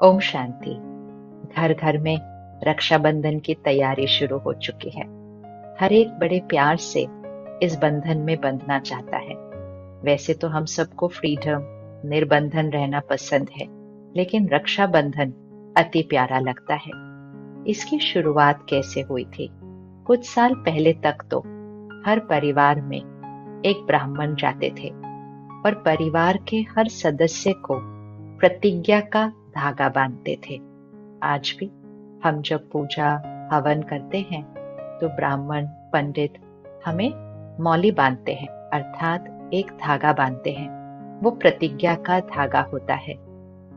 ओम शांति। घर घर में रक्षाबंधन की तैयारी शुरू हो चुकी है। हर एक बड़े प्यार से इस बंधन में बंधना चाहता है। वैसे तो हम सबको फ्रीडम, निर्बंधन रहना पसंद है, लेकिन रक्षाबंधन अति प्यारा लगता है। इसकी शुरुआत कैसे हुई थी? कुछ साल पहले तक तो हर परिवार में एक ब्राह्मण जाते थे और परिवार के हर सदस्य को प्रतिज्ञा का धागा बांधते थे। आज भी हम जब पूजा हवन करते हैं तो ब्राह्मण पंडित हमें मौली बांधते हैं, अर्थात एक धागा बांधते हैं। वो प्रतिज्ञा का धागा होता है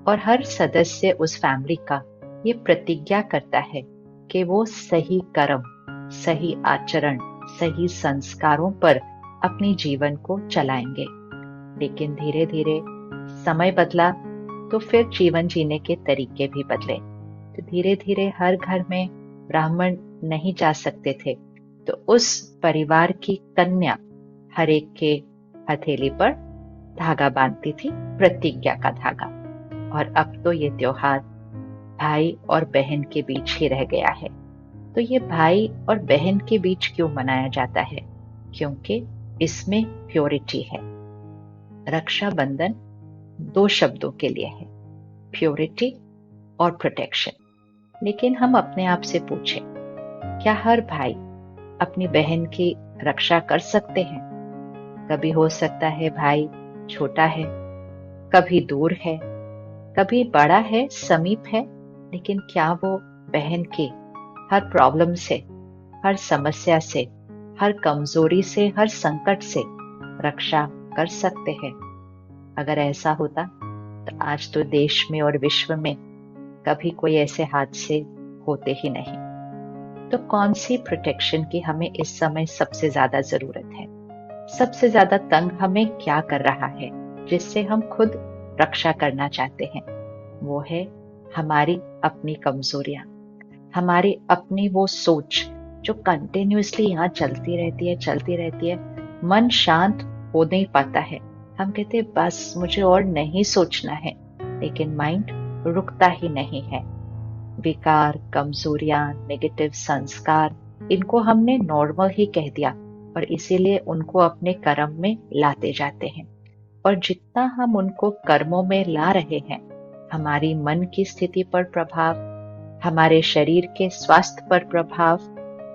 और हर सदस्य उस फैमिली का ये प्रतिज्ञा करता है कि वो सही कर्म, सही आचरण, सही संस्कारों पर अपने जीवन को चलाएंगे। लेकिन धीरे धीरे समय बदला तो फिर जीवन जीने के तरीके भी बदले। तो धीरे धीरे हर घर में ब्राह्मण नहीं जा सकते थे, तो उस परिवार की कन्या हर एक के हथेली पर धागा बांधती थी, प्रतिज्ञा का धागा। और अब तो ये त्योहार भाई और बहन के बीच ही रह गया है। तो ये भाई और बहन के बीच क्यों मनाया जाता है? क्योंकि इसमें प्योरिटी है। रक्षाबंधन दो शब्दों के लिए है, प्योरिटी और प्रोटेक्शन। लेकिन हम अपने आप से पूछें, क्या हर भाई अपनी बहन की रक्षा कर सकते हैं? कभी हो सकता है भाई छोटा है, कभी दूर है, कभी बड़ा है, समीप है, लेकिन क्या वो बहन की हर प्रॉब्लम से, हर समस्या से, हर कमजोरी से, हर संकट से रक्षा कर सकते हैं? अगर ऐसा होता तो आज तो देश में और विश्व में कभी कोई ऐसे हादसे होते ही नहीं। तो कौन सी प्रोटेक्शन की हमें इस समय सबसे ज्यादा जरूरत है? सबसे ज्यादा तंग हमें क्या कर रहा है जिससे हम खुद रक्षा करना चाहते हैं? वो है हमारी अपनी कमजोरियां, हमारी अपनी वो सोच जो कंटिन्यूअसली यहाँ चलती रहती है। मन शांत हो नहीं पाता है। हम कहते हैं बस मुझे और नहीं सोचना है, लेकिन माइंड रुकता ही नहीं है। विकार, कमजोरियां, नेगेटिव संस्कार, इनको हमने नॉर्मल ही कह दिया और इसीलिए उनको अपने कर्म में लाते जाते हैं। और जितना हम उनको कर्मों में ला रहे हैं, हमारी मन की स्थिति पर प्रभाव, हमारे शरीर के स्वास्थ्य पर प्रभाव,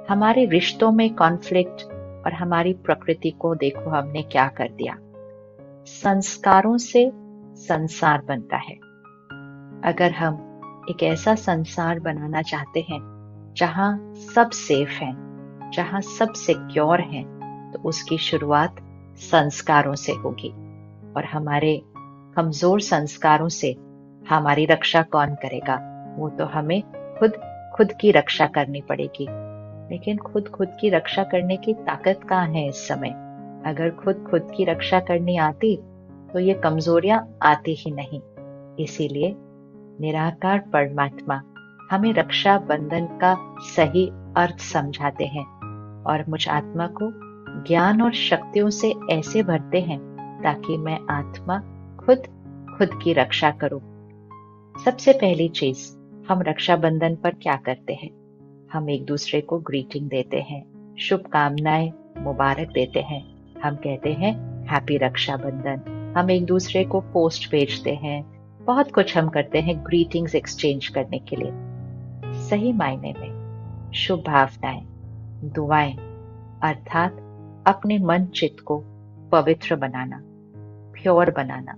हमारे रिश्तों में कॉन्फ्लिक्ट और हमारी प्रकृति को देखो हमने क्या कर दिया। संस्कारों से संसार बनता है। अगर हम एक ऐसा संसार बनाना चाहते हैं जहां सब सेफ हैं, जहां सब सिक्योर हैं, तो उसकी शुरुआत संस्कारों से होगी। और हमारे कमजोर संस्कारों से हमारी रक्षा कौन करेगा? वो तो हमें खुद की रक्षा करनी पड़ेगी। लेकिन खुद की रक्षा करने की ताकत कहाँ है इस समय? अगर खुद की रक्षा करनी आती तो ये कमजोरियां आती ही नहीं। इसीलिए निराकार परमात्मा हमें रक्षा बंधन का सही अर्थ समझाते हैं और मुझ आत्मा को ज्ञान और शक्तियों से ऐसे भरते हैं ताकि मैं आत्मा खुद की रक्षा करूं। सबसे पहली चीज, हम रक्षाबंधन पर क्या करते हैं? हम एक दूसरे को ग्रीटिंग देते हैं, शुभकामनाएं, मुबारक देते हैं। हम कहते हैं हैप्पी रक्षाबंधन। हम एक दूसरे को पोस्ट भेजते हैं, बहुत कुछ हम करते हैं ग्रीटिंग्स एक्सचेंज करने के लिए। सही मायने में शुभ भावनाएं, दुआएं, अर्थात अपने मन चित्त को पवित्र बनाना, प्योर बनाना,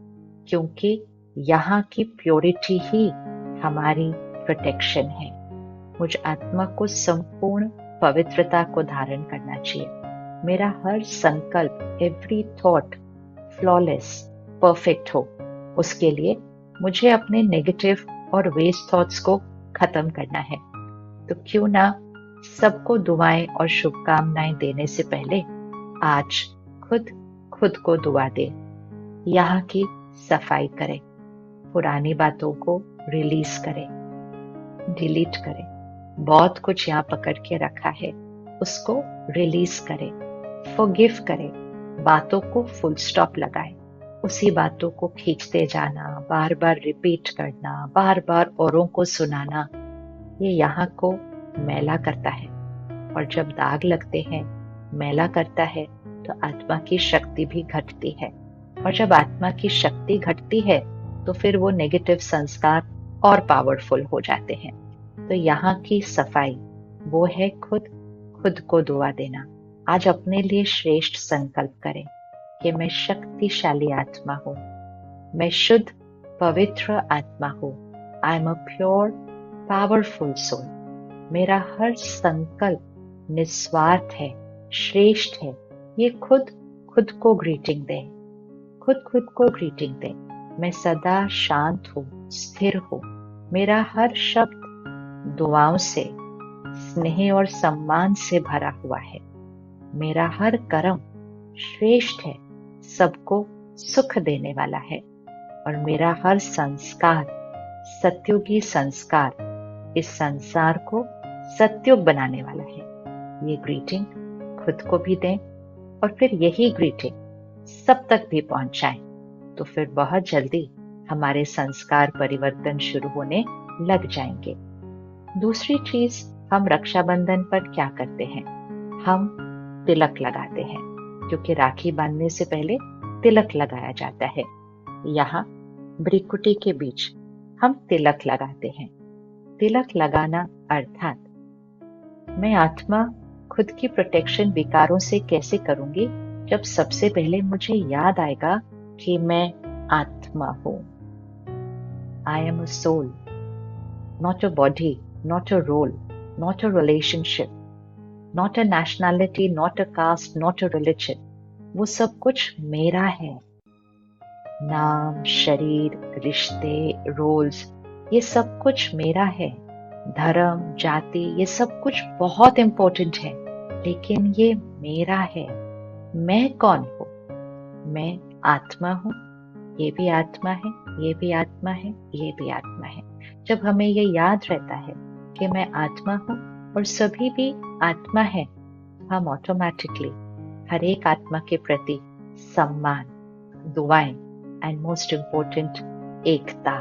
क्योंकि यहाँ की प्योरिटी ही हमारी प्रोटेक्शन है। मुझ आत्मा को संपूर्ण पवित्रता को धारण करना चाहिए। मेरा हर संकल्प, एवरी थॉट फ्लॉलेस, परफेक्ट हो। उसके लिए मुझे अपने नेगेटिव और वेस्ट थॉट्स को खत्म करना है। तो क्यों ना सबको दुआएं और शुभकामनाएं देने से पहले आज खुद को दुआ दे, यहाँ की सफाई करें, पुरानी बातों को रिलीज करें, डिलीट करें। बहुत कुछ यहाँ पकड़ के रखा है, उसको रिलीज करें, फॉरगिव करें, बातों को फुल स्टॉप लगाएं। उसी बातों को खींचते जाना, बार बार रिपीट करना, बार बार औरों को सुनाना, ये यहाँ को मैला करता है। और जब दाग लगते हैं, मैला करता है, तो आत्मा की शक्ति भी घटती है। और जब आत्मा की शक्ति घटती है तो फिर वो नेगेटिव संस्कार और पावरफुल हो जाते हैं। तो यहाँ की सफाई वो है खुद को दुआ देना। आज अपने लिए श्रेष्ठ संकल्प करें कि मैं शक्तिशाली आत्मा हूँ, मैं शुद्ध पवित्र आत्मा हूँ। I am a pure powerful soul. मेरा हर संकल्प निस्वार्थ है, श्रेष्ठ है। ये खुद को ग्रीटिंग दे, खुद को ग्रीटिंग दे। मैं सदा शांत हूँ, स्थिर हूँ। मेरा हर शब्द दुआओं से, स्नेह और सम्मान से भरा हुआ है। मेरा हर कर्म श्रेष्ठ है, सबको सुख देने वाला है। और मेरा हर संस्कार सत्युगी संस्कार इस संसार को सत्युग बनाने वाला है। ये ग्रीटिंग खुद को भी दें और फिर यही ग्रीटिंग सब तक भी पहुंचाएं, तो फिर बहुत जल्दी हमारे संस्कार परिवर्तन शुरू होने लग जाएंगे। दूसरी चीज, हम रक्षाबंधन पर क्या करते हैं? हम तिलक लगाते हैं, क्योंकि राखी बांधने से पहले तिलक लगाया जाता है। यहाँ भ्रिकुटी के बीच हम तिलक लगाते हैं। तिलक लगाना अर्थात मैं आत्मा खुद की प्रोटेक्शन विकारों से कैसे करूंगी, जब सबसे पहले मुझे याद आएगा कि मैं आत्मा हूं। I am a soul, not a body, not a role, not a relationship, not a nationality, not a caste, not a religion. वो सब कुछ मेरा है। नाम, शरीर, रिश्ते, रोल्स, ये सब कुछ मेरा है। धर्म, जाति, ये सब कुछ बहुत इंपॉर्टेंट है, लेकिन ये मेरा है। मैं कौन हूं? मैं आत्मा हूं। ये भी आत्मा है, ये भी आत्मा है, ये भी आत्मा है। जब हमें ये याद रहता है कि मैं आत्मा हूं और सभी भी आत्मा है, हम ऑटोमेटिकली हर एक आत्मा के प्रति सम्मान, दुआएं एंड मोस्ट इम्पोर्टेंट एकता,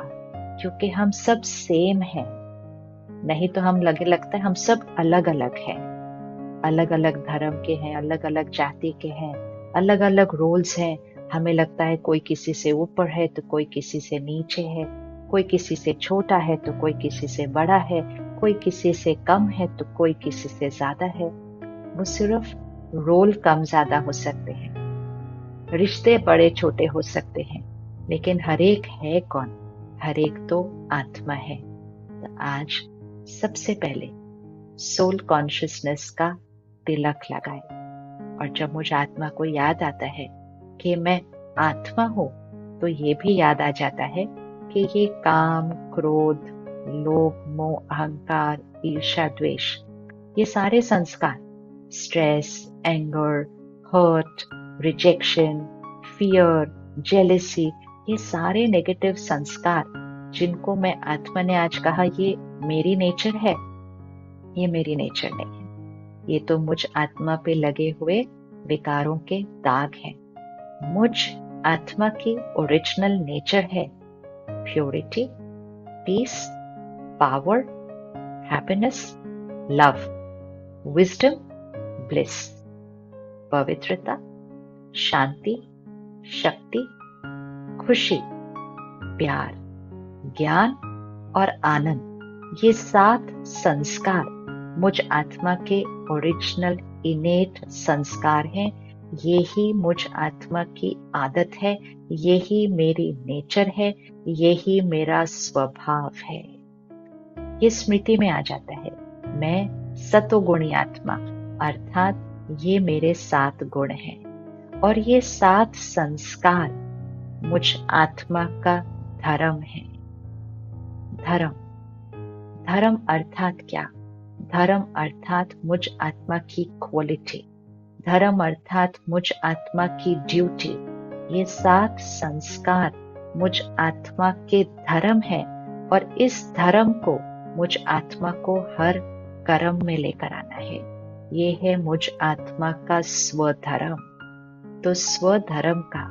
क्योंकि हम सब सेम हैं। नहीं तो हम लगता है हम सब अलग अलग हैं, अलग अलग धर्म के हैं, अलग अलग जाति के हैं, अलग अलग रोल्स हैं। हमें लगता है कोई किसी से ऊपर है तो कोई किसी से नीचे है, कोई किसी से छोटा है तो कोई किसी से बड़ा है, कोई किसी से कम है तो कोई किसी से ज्यादा है। वो सिर्फ रोल कम ज्यादा हो सकते हैं, रिश्ते बड़े छोटे हो सकते हैं, लेकिन हर एक है कौन? हर एक तो आत्मा है। तो आज सबसे पहले सोल कॉन्शियसनेस का तिलक लगाए। और जब मुझे आत्मा को याद आता है कि मैं आत्मा हूं, तो ये भी याद आ जाता है कि ये काम, क्रोध, लोभ, मोह, अहंकार, ईर्ष्या, द्वेष, ये सारे संस्कार, stress, anger, hurt, rejection, fear, jealousy, ये सारे नेगेटिव संस्कार जिनको मैं आत्मा ने आज कहा ये मेरी नेचर है, ये मेरी नेचर नहीं है। ये तो मुझ आत्मा पे लगे हुए विकारों के दाग हैं। मुझ आत्मा की ओरिजिनल नेचर है purity, peace, power, happiness, love, wisdom, bliss, पवित्रता, शांति, शक्ति, खुशी, प्यार, ज्ञान और आनंद। ये 7 संस्कार मुझ आत्मा के ओरिजिनल इनेट संस्कार हैं। ये ही मुझ आत्मा की आदत है, यही मेरी नेचर है, यही मेरा स्वभाव है। ये स्मृति में आ जाता है। मैं सतोगुणी आत्मा, अर्थात ये मेरे 7 गुण हैं और ये 7 संस्कार मुझ आत्मा का धर्म है। धर्म, धर्म अर्थात क्या? धर्म अर्थात मुझ आत्मा की क्वालिटी, धर्म अर्थात मुझ आत्मा की ड्यूटी। ये 7 संस्कार मुझ आत्मा के धर्म है और इस धर्म को मुझ आत्मा को हर कर्म में लेकर आना है। ये है मुझ आत्मा का स्वधर्म। तो स्वधर्म का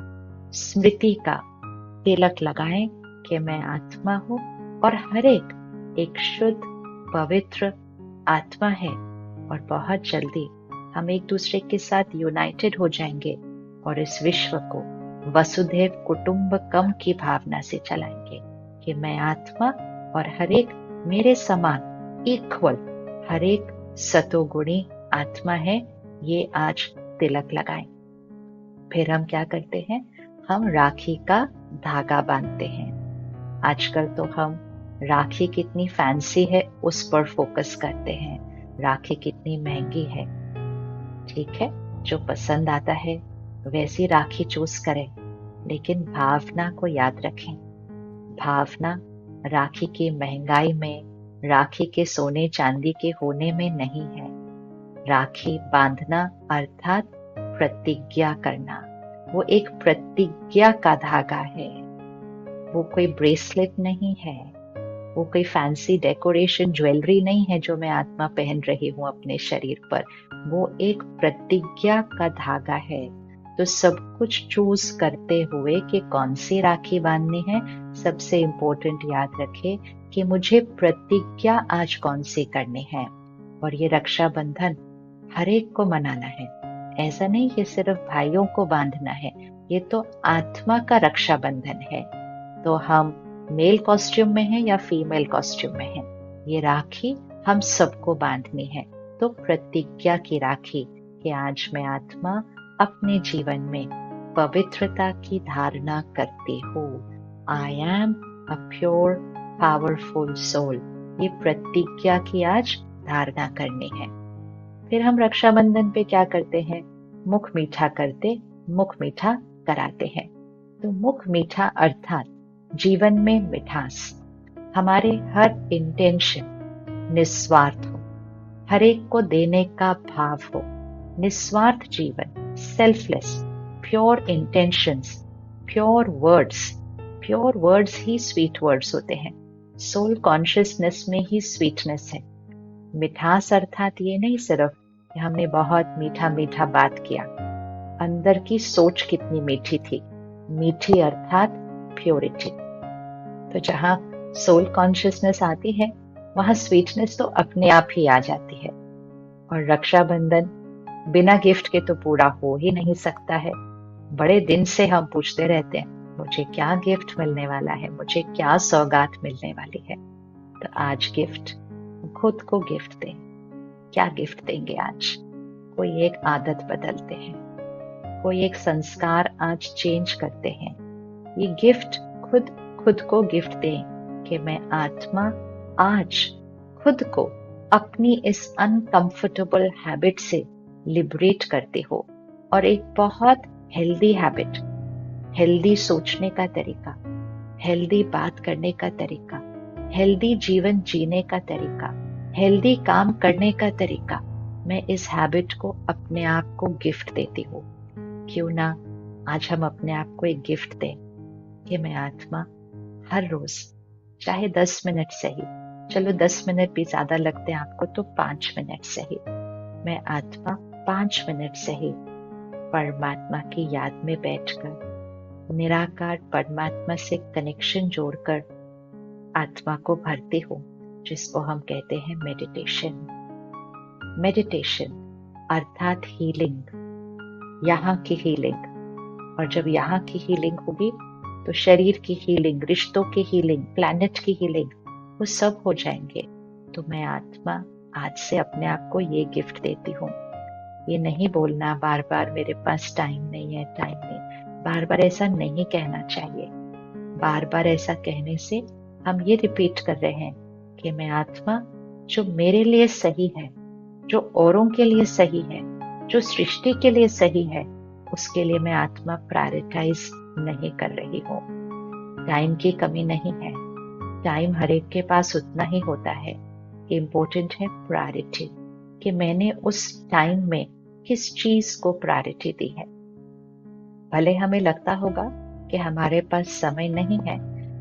स्मृति का तिलक लगाएं कि मैं आत्मा हूँ और हर एक शुद्ध पवित्र आत्मा है। और बहुत जल्दी हम एक दूसरे के साथ यूनाइटेड हो जाएंगे और इस विश्व को वसुधैव कुटुंबकम की भावना से चलाएंगे कि मैं आत्मा और हर एक मेरे समान इक्वल हर एक सतोगुणी आत्मा है। ये आज तिलक लगाएं। फिर हम क्या करते हैं, हम राखी का धागा बांधते हैं। आजकल तो हम राखी कितनी फैंसी है उस पर फोकस करते हैं, राखी कितनी महंगी है। ठीक है, जो पसंद आता है वैसी राखी चूज करें, लेकिन भावना को याद रखें। भावना राखी की महंगाई में, राखी के सोने चांदी के होने में नहीं है। राखी बांधना अर्थात प्रतिज्ञा करना, वो एक प्रतिज्ञा का धागा है। वो कोई ब्रेसलेट नहीं है, वो कोई फैंसी डेकोरेशन ज्वेलरी नहीं है जो मैं आत्मा पहन रही हूँ अपने शरीर पर। वो एक प्रतिज्ञा का धागा है। तो सब कुछ चूज करते हुए कि कौन सी राखी बांधनी है, सबसे इम्पोर्टेंट याद रखे कि मुझे प्रतिज्ञा आज कौन सी करनी है। और ये रक्षाबंधन हर एक को मनाना है। ऐसा नहीं कि सिर्फ भाइयों को बांधना है, ये तो आत्मा का रक्षाबंधन है। तो हम मेल कॉस्ट्यूम में हैं या फीमेल कॉस्ट्यूम में हैं, ये राखी हम सबको बांधनी है। तो प्रतिज्ञा की राखी कि आज मैं आत्मा अपने जीवन में पवित्रता की धारणा करती हूँ। I am a pure powerful soul. ये प्रतिज्ञा की आज धारणा करनी है। फिर हम रक्षाबंधन पे क्या करते हैं, मुख मीठा करते, मुख मीठा कराते हैं। तो मुख मीठा अर्थात जीवन में मिठास, हमारे हर इंटेंशन निस्वार्थ हो, हर एक को देने का भाव हो, निस्वार्थ जीवन, selfless, pure intentions, pure words ही स्वीट वर्ड्स होते हैं। सोल कॉन्शियसनेस में ही स्वीटनेस है। मिठास अर्थात ये नहीं सिर्फ कि हमने बहुत मीठा मीठा बात किया, अंदर की सोच कितनी मीठी थी। मीठी अर्थात प्योरिटी। तो जहां सोल कॉन्शियसनेस आती है वहां स्वीटनेस तो अपने आप ही आ जाती है। और रक्षाबंधन बिना गिफ्ट के तो पूरा हो ही नहीं सकता है। बड़े दिन से हम पूछते रहते हैं, मुझे क्या गिफ्ट मिलने वाला है, मुझे क्या सौगात मिलने वाली है। तो आज गिफ्ट, खुद को गिफ्ट दें। क्या गिफ्ट देंगे आज? कोई एक आदत बदलते हैं, कोई एक संस्कार आज चेंज करते हैं। ये गिफ्ट खुद को गिफ्ट दें कि मैं आत्मा आज खुद को अपनी इस अनकंफर्टेबल हैबिट से लिबरेट करती हो। और एक बहुत हेल्दी हैबिट, हेल्दी सोचने का तरीका, हेल्दी बात करने का तरीका, हेल्दी जीवन जीने का तरीका, हेल्दी काम करने का तरीका, मैं इस हैबिट को अपने आप को गिफ्ट देती हूँ। क्यों ना आज हम अपने आप को एक गिफ्ट दें कि मैं आत्मा हर रोज, चाहे 10 मिनट सही, चलो 10 मिनट भी ज्यादा लगते हैं आपको तो 5 मिनट सही, मैं आत्मा 5 मिनट सही परमात्मा की याद में बैठकर निराकार परमात्मा से कनेक्शन जोड़कर आत्मा को भरती हूँ, जिसको हम कहते हैं मेडिटेशन। मेडिटेशन अर्थात हीलिंग, यहाँ की हीलिंग। और जब यहाँ की हीलिंग होगी तो शरीर की हीलिंग, रिश्तों की हीलिंग, प्लैनेट की हीलिंग, वो सब हो जाएंगे। तो मैं आत्मा आज से अपने आप को ये गिफ्ट देती हूँ। ये नहीं बोलना बार बार मेरे पास टाइम नहीं है, टाइम नहीं, बार बार ऐसा नहीं कहना चाहिए। बार बार ऐसा कहने से हम ये रिपीट कर रहे हैं कि मैं आत्मा जो मेरे लिए सही है, जो औरों के लिए सही है, जो सृष्टि के लिए सही है, उसके लिए मैं आत्मा प्रायोरिटाइज नहीं कर रही हूँ। टाइम की कमी नहीं है, टाइम हर एक के पास उतना ही होता है। इम्पोर्टेंट है प्रायोरिटी, कि मैंने उस टाइम में किस चीज को प्रायोरिटी दी है। भले हमें लगता होगा कि हमारे पास समय नहीं है,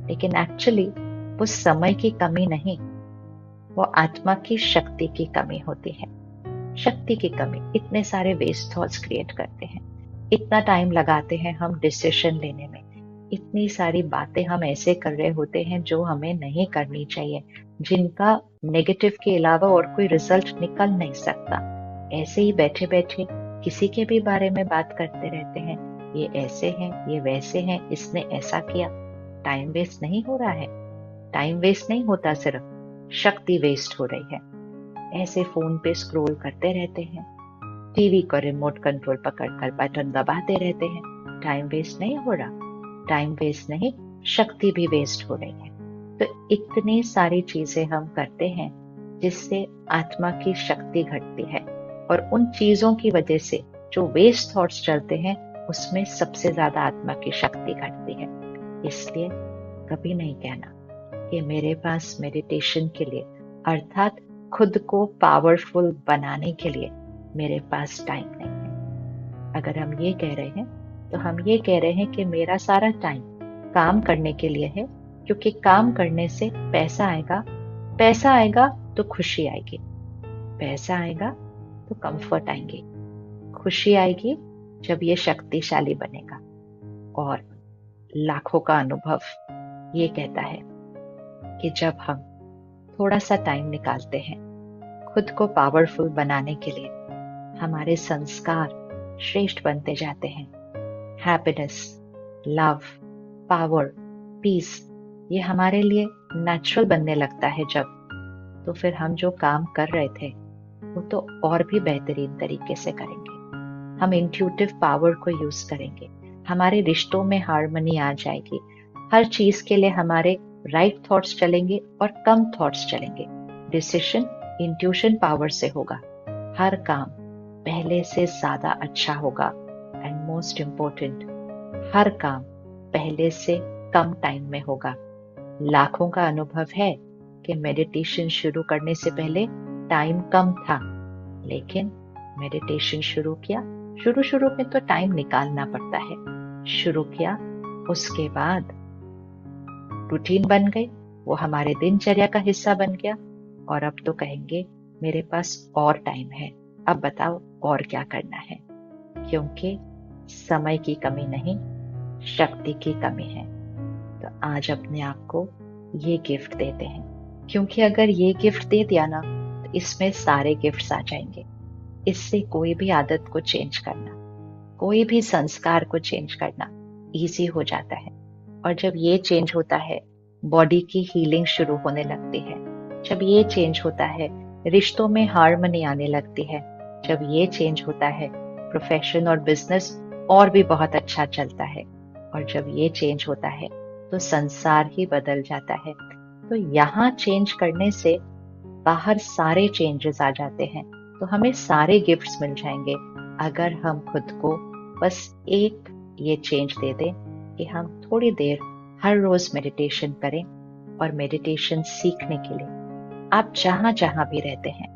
लेकिन एक्चुअली वो समय की कमी नहीं, वो आत्मा की शक्ति की कमी होती है। शक्ति की कमी, इतने सारे वेस्ट थॉट्स क्रिएट करते हैं, इतना टाइम लगाते हैं हम डिसीजन लेने में, इतनी सारी बातें हम ऐसे कर रहे होते हैं जो हमें नहीं करनी चाहिए, जिनका नेगेटिव के अलावा और कोई रिजल्ट निकल नहीं सकता। ऐसे ही बैठे बैठे किसी के भी बारे में बात करते रहते हैं, ये ऐसे हैं, ये वैसे हैं, इसने ऐसा किया। टाइम वेस्ट नहीं हो रहा है? टाइम वेस्ट नहीं होता, सिर्फ शक्ति वेस्ट हो रही है। ऐसे फोन पे स्क्रॉल करते रहते हैं, टीवी को रिमोट कंट्रोल पकड़कर बटन दबाते रहते हैं। टाइम वेस्ट नहीं हो रहा? टाइम वेस्ट नहीं, शक्ति भी वेस्ट हो रही है। तो इतनी सारी चीजें हम करते हैं जिससे आत्मा की शक्ति घटती है, और उन चीजों की वजह से जो वेस्ट थॉट्स चलते हैं उसमें सबसे ज्यादा आत्मा की शक्ति घटती है। इसलिए कभी नहीं कहना कि मेरे पास मेडिटेशन के लिए, अर्थात खुद को पावरफुल बनाने के लिए मेरे पास टाइम नहीं है। अगर हम ये कह रहे हैं तो हम ये कह रहे हैं कि मेरा सारा टाइम काम करने के लिए है, क्योंकि काम करने से पैसा आएगा, पैसा आएगा तो खुशी आएगी, पैसा आएगा तो कंफर्ट आएंगे, खुशी आएगी जब ये शक्तिशाली बनेगा। और लाखों का अनुभव ये कहता है कि जब हम थोड़ा सा टाइम निकालते हैं खुद को पावरफुल बनाने के लिए, हमारे संस्कार श्रेष्ठ बनते जाते हैं। हैप्पीनेस, लव, पावर, पीस, ये हमारे लिए नेचुरल बनने लगता है जब, तो फिर हम जो काम कर रहे थे वो तो और भी बेहतरीन तरीके से करेंगे। हम इंट्यूटिव पावर को यूज करेंगे, हमारे रिश्तों में हार्मनी आ जाएगी, हर चीज के लिए हमारे राइट थॉट्स चलेंगे और कम थॉट्स चलेंगे। डिसीजन इंट्यूशन पावर से होगा, हर काम पहले से ज्यादा अच्छा होगा, एंड मोस्ट इम्पोर्टेंट, हर काम पहले से कम टाइम में होगा। लाखों का अनुभव है कि मेडिटेशन शुरू करने से पहले टाइम कम था, लेकिन मेडिटेशन शुरू किया, शुरू में तो टाइम निकालना पड़ता है, शुरू किया, उसके बाद रूटीन बन गई, वो हमारे दिनचर्या का हिस्सा बन गया, और अब तो कहेंगे मेरे पास और टाइम है, अब बताओ और क्या करना है। क्योंकि समय की कमी नहीं, शक्ति की कमी है। तो आज अपने आप को ये गिफ्ट देते हैं, क्योंकि अगर ये गिफ्ट दे दिया ना तो इसमें सारे गिफ्ट्स आ जाएंगे। इससे कोई भी आदत को चेंज करना, कोई भी संस्कार को चेंज करना इजी हो जाता है। और जब ये चेंज होता है, बॉडी की हीलिंग शुरू होने लगती है। जब ये चेंज होता है, रिश्तों में हार्मनी आने लगती है। जब ये चेंज होता है, प्रोफेशन और बिजनेस और भी बहुत अच्छा चलता है। और जब ये चेंज होता है तो संसार ही बदल जाता है। तो यहाँ चेंज करने से बाहर सारे चेंजेस आ जाते हैं, तो हमें सारे गिफ्ट्स मिल जाएंगे अगर हम खुद को बस एक ये चेंज दे दें कि हम थोड़ी देर हर रोज मेडिटेशन करें। और मेडिटेशन सीखने के लिए आप जहां जहां भी रहते हैं,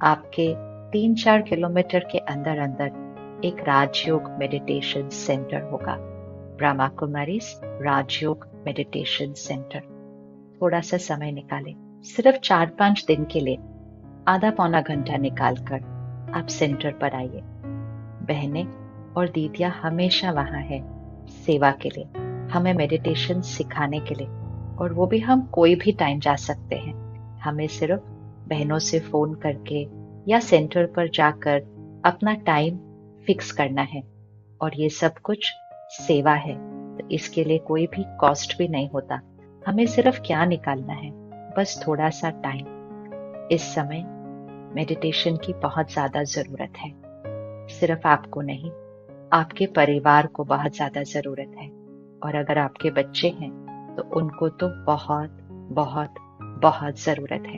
आपके 3-4 किलोमीटर के अंदर अंदर एक राजयोग मेडिटेशन सेंटर होगा, ब्रह्मा कुमारीज राजयोग मेडिटेशन सेंटर। थोड़ा सा समय निकालें, सिर्फ 4-5 दिन के लिए, आधा पौना घंटा निकालकर आप सेंटर पर आइए। बहनें और दीदियां हमेशा वहां है सेवा के लिए, हमें मेडिटेशन सिखाने के लिए, और वो भी हम कोई भी टाइम जा सकते हैं। हमें सिर्फ बहनों से फोन करके या सेंटर पर जाकर अपना टाइम फिक्स करना है, और ये सब कुछ सेवा है, तो इसके लिए कोई भी कॉस्ट भी नहीं होता। हमें सिर्फ क्या निकालना है, बस थोड़ा सा टाइम। इस समय मेडिटेशन की बहुत ज्यादा जरूरत है, सिर्फ आपको नहीं, आपके परिवार को बहुत ज्यादा जरूरत है। और अगर आपके बच्चे हैं तो उनको तो बहुत बहुत बहुत जरूरत है।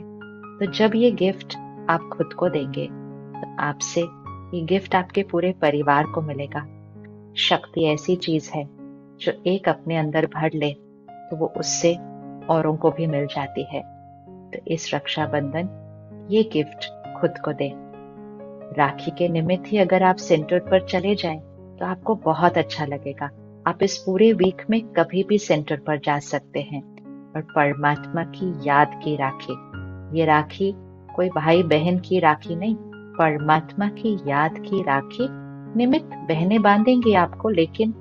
तो जब ये गिफ्ट आप खुद को देंगे तो आपसे ये गिफ्ट आपके पूरे परिवार को मिलेगा। शक्ति ऐसी चीज है जो एक अपने अंदर भर ले तो वो उससे औरों को भी मिल जाती है। तो इस रक्षाबंधन ये गिफ्ट खुद को दें। राखी के निमित्त ही अगर आप सेंटर पर चले जाएं तो आपको बहुत अच्छा लगेगा। आप इस पूरे वीक में कभी भी सेंटर पर जा सकते हैं। और परमात्मा की याद की राखी, ये राखी कोई भाई बहन की राखी नहीं, परमात्मा की याद की राखी निमित्त बहनें बांधेंगी आपको, लेकिन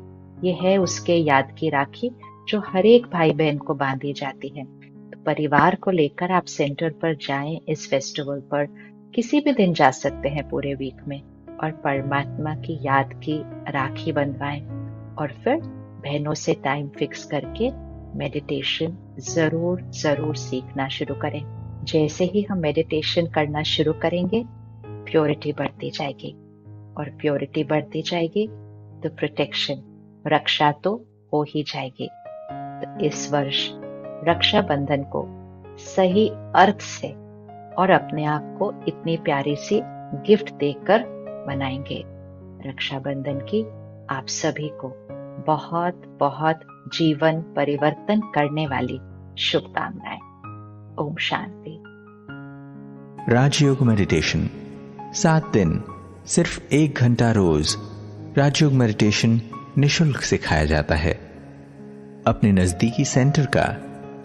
ये है उसके याद की राखी जो हर एक भाई बहन को बांधी जाती है। तो परिवार को लेकर आप सेंटर पर जाएं, इस फेस्टिवल पर किसी भी दिन जा सकते हैं पूरे वीक में, और परमात्मा की याद की राखी बंधवाएं। और फिर बहनों से टाइम फिक्स करके मेडिटेशन जरूर जरूर सीखना शुरू करें। जैसे ही हम मेडिटेशन करना शुरू करेंगे, प्योरिटी बढ़ती जाएगी, और प्योरिटी बढ़ती जाएगी तो प्रोटेक्शन, रक्षा तो हो ही जाएगी। तो इस वर्ष रक्षाबंधन को सही अर्थ से और अपने आप को इतनी प्यारी सी गिफ्ट देकर मनाएंगे। रक्षाबंधन की आप सभी को बहुत बहुत जीवन परिवर्तन करने वाली शुभकामनाएं। ओम शांति। राजयोग मेडिटेशन 7 दिन, सिर्फ 1 घंटा रोज। राजयोग मेडिटेशन निशुल्क सिखाया जाता है। अपने नजदीकी सेंटर का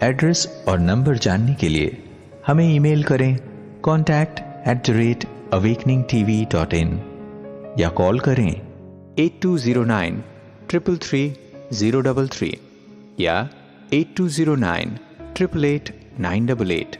एड्रेस और नंबर जानने के लिए हमें ईमेल करें contact@awakeningtv.in या कॉल करें 8209 333 033 या 8209 888 988।